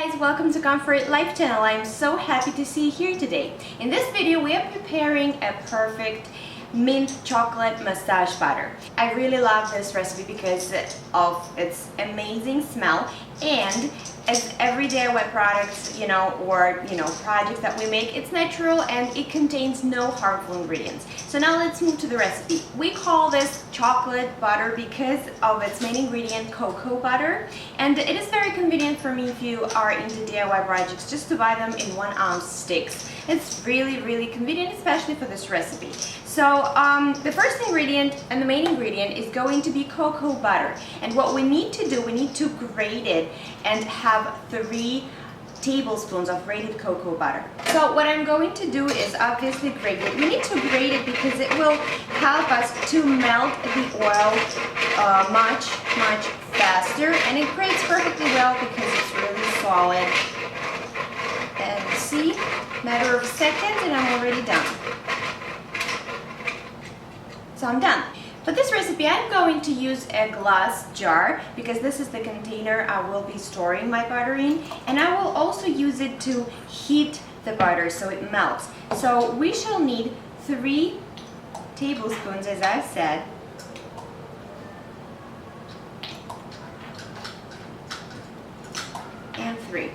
guys, welcome to Comfort Life Channel. I'm so happy to see you here today. In this video, we are preparing a perfect mint chocolate massage butter. I really love this recipe because of its amazing smell, and as every DIY products, or projects that we make, it's natural and it contains no harmful ingredients. So now let's move to the recipe. We call this chocolate butter because of its main ingredient, cocoa butter, and it is very convenient for me if you are into DIY projects just to buy them in 1 ounce sticks. It's really convenient, especially for this recipe. So the first ingredient and the main ingredient is going to be cocoa butter, and what we need to do, we need to grate it and have 3 tablespoons of grated cocoa butter. So what I'm going to do is obviously grate it. We need to grate it because it will help us to melt the oil much faster, and it grates perfectly well because it's really solid. And see, matter of seconds and I'm already done. So I'm done. For this recipe, I'm going to use a glass jar because this is the container I will be storing my butter in, and I will also use it to heat the butter so it melts. So we shall need 3 tablespoons, as I said, and 3.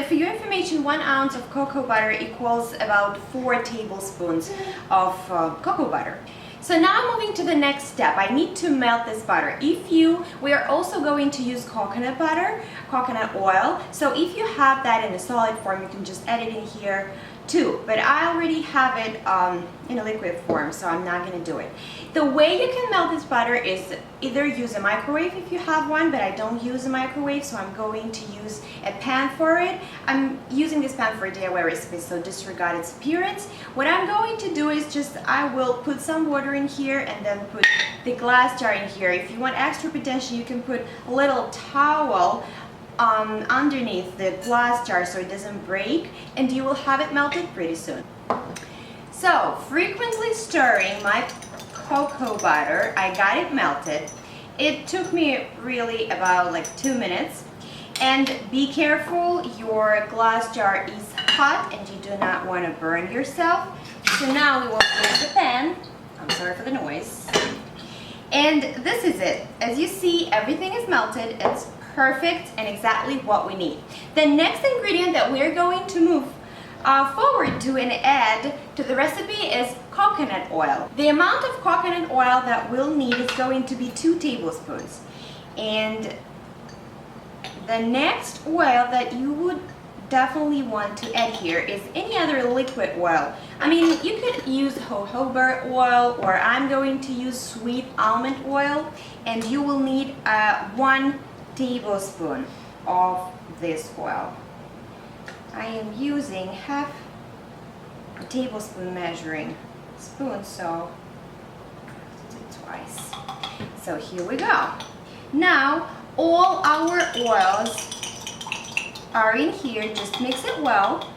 For your information, 1 ounce of cocoa butter equals about 4 tablespoons of cocoa butter. So now I'm moving to the next step. I need to melt this butter. We are also going to use coconut butter, coconut oil. So if you have that in a solid form, you can just add it in here too. But I already have it in a liquid form, so I'm not going to do it. The way you can melt this butter is either use a microwave if you have one, but I don't use a microwave, so I'm going to use a pan for it. I'm using this pan for a DIY recipe, so disregard its appearance. What I'm going to do is I will put some water in here and then put the glass jar in here. If you want extra protection, you can put a little towel underneath the glass jar so it doesn't break, and you will have it melted pretty soon. So, frequently stirring my cocoa butter, I got it melted. It took me really about 2 minutes. And be careful, your glass jar is hot and you do not want to burn yourself. So now we will close the pan. I'm sorry for the noise. And this is it. As you see, everything is melted. It's perfect and exactly what we need. The next ingredient that we're going to move forward to and add to the recipe is coconut oil. The amount of coconut oil that we'll need is going to be 2 tablespoons. And the next oil that you would definitely want to add here is any other liquid oil. I mean, you could use jojoba oil, or I'm going to use sweet almond oil, and you will need 1 tablespoon of this oil. I am using half a tablespoon measuring spoon, so I'll do it twice. So here we go. Now all our oils are in here, just mix it well,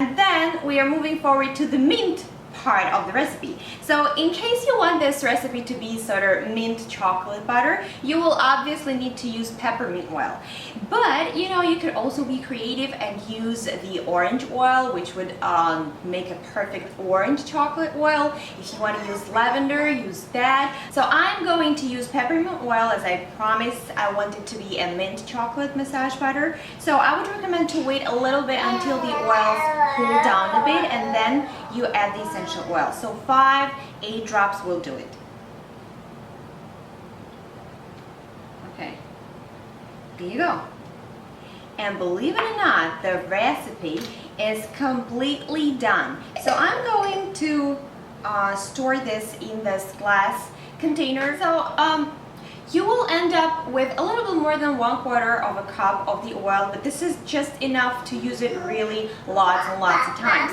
and then we are moving forward to the mint part of the recipe. So in case you want this recipe to be sort of mint chocolate butter, you will obviously need to use peppermint oil. But you could also be creative and use the orange oil, which would make a perfect orange chocolate oil. If you want to use lavender, use that. So I'm going to use peppermint oil, as I promised. I want it to be a mint chocolate massage butter. So I would recommend to wait a little bit until the oils cool down a bit, and then you add the essential oil. So 5-8 drops will do it. Okay, here you go. And believe it or not, the recipe is completely done. So I'm going to store this in this glass container. So you will end up with a little bit more than 1/4 of a cup of the oil, but this is just enough to use it really lots and lots of times.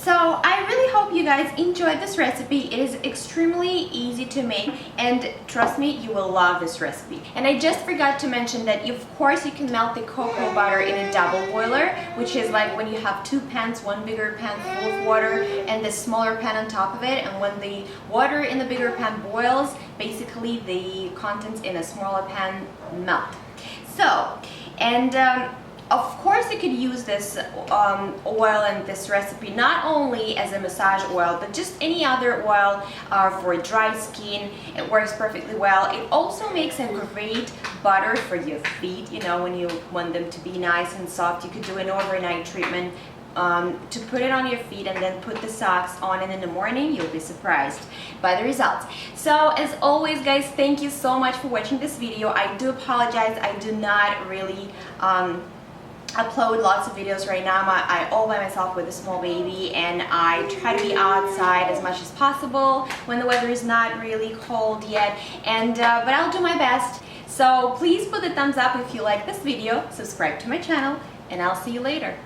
So I really hope you guys enjoyed this recipe. It is extremely easy to make, and trust me, you will love this recipe. And I just forgot to mention that of course you can melt the cocoa butter in a double boiler, which is like when you have two pans, one bigger pan full of water and the smaller pan on top of it, and when the water in the bigger pan boils, basically the contents in a smaller pan melt. So, and of course you could use this oil in this recipe not only as a massage oil, but just any other oil for dry skin. It works perfectly well. It also makes a great butter for your feet. You know, when you want them to be nice and soft, you could do an overnight treatment to put it on your feet and then put the socks on, and in the morning you'll be surprised by the results. So as always guys, thank you so much for watching this video. I do apologize, I do not really upload lots of videos right now. I'm all by myself with a small baby, and I try to be outside as much as possible when the weather is not really cold yet, and but I'll do my best. So please put a thumbs up if you like this video, subscribe to my channel, and I'll see you later.